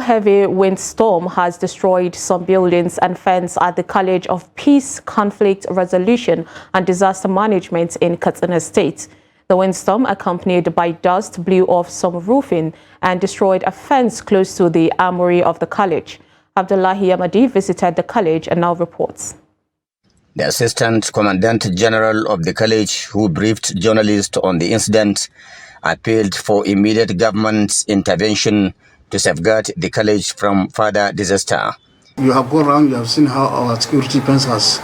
Heavy windstorm has destroyed some buildings and fence at the College of Peace, Conflict Resolution and Disaster Management in KATSINA State. The windstorm, accompanied by dust, blew off some roofing and destroyed a fence close to the armory of the college. Abdullahi Yamadi visited the college and now reports. The Assistant Commandant General of the college, who briefed journalists on the incident, appealed for immediate government intervention to safeguard the college from further disaster. You have gone around, you have seen how our security fence has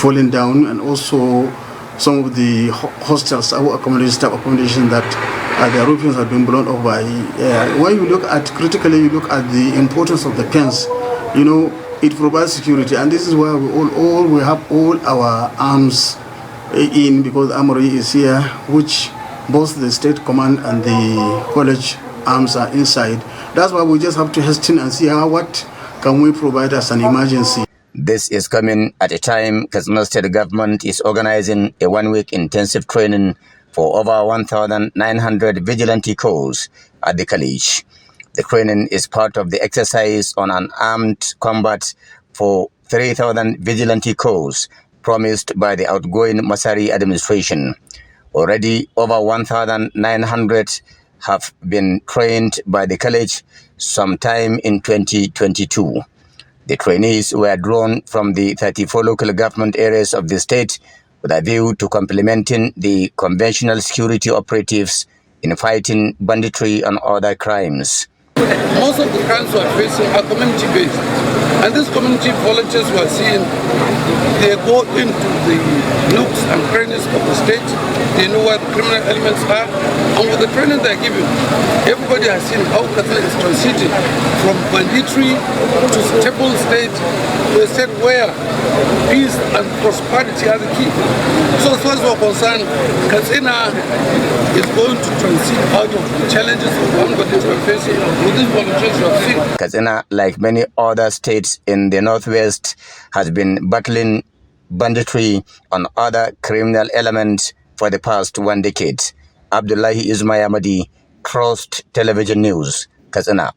fallen down, and also some of the hostels, our staff accommodation, that their roofings have been blown off by air. When you look at critically, you look at the importance of the fence. You know, it provides security, and this is why we have all our arms in, because the armory is here, which both the state command and the college arms are inside. That's why we just have to hasten and see what can we provide as an emergency. This is coming at a time KATSINA state government is organizing a one-week intensive training for over 1,900 vigilante corps at the college. The training is part of the exercise on an armed combat for 3,000 vigilante corps promised by the outgoing Masari administration. Already over 1,900 have been trained by the college sometime in 2022. The trainees were drawn from the 34 local government areas of the state with a view to complementing the conventional security operatives in fighting banditry and other crimes. Most of the crimes we are facing are community-based, and these community volunteers we are seeing, they go into the nooks and crannies of the state. They know where the criminal elements are, and with the training they are given, everybody has seen how KATSINA is transiting from banditry to stable state, to a state where peace and prosperity are the key. So as far as we are concerned, KATSINA is going to transit out of the challenges of banditry we are facing with these volunteers we have seen. KATSINA, like many other states in the northwest, has been battling banditry and other criminal elements for the past 1 decade. Abdullahi Yamadi, Trust Television News, KATSINA.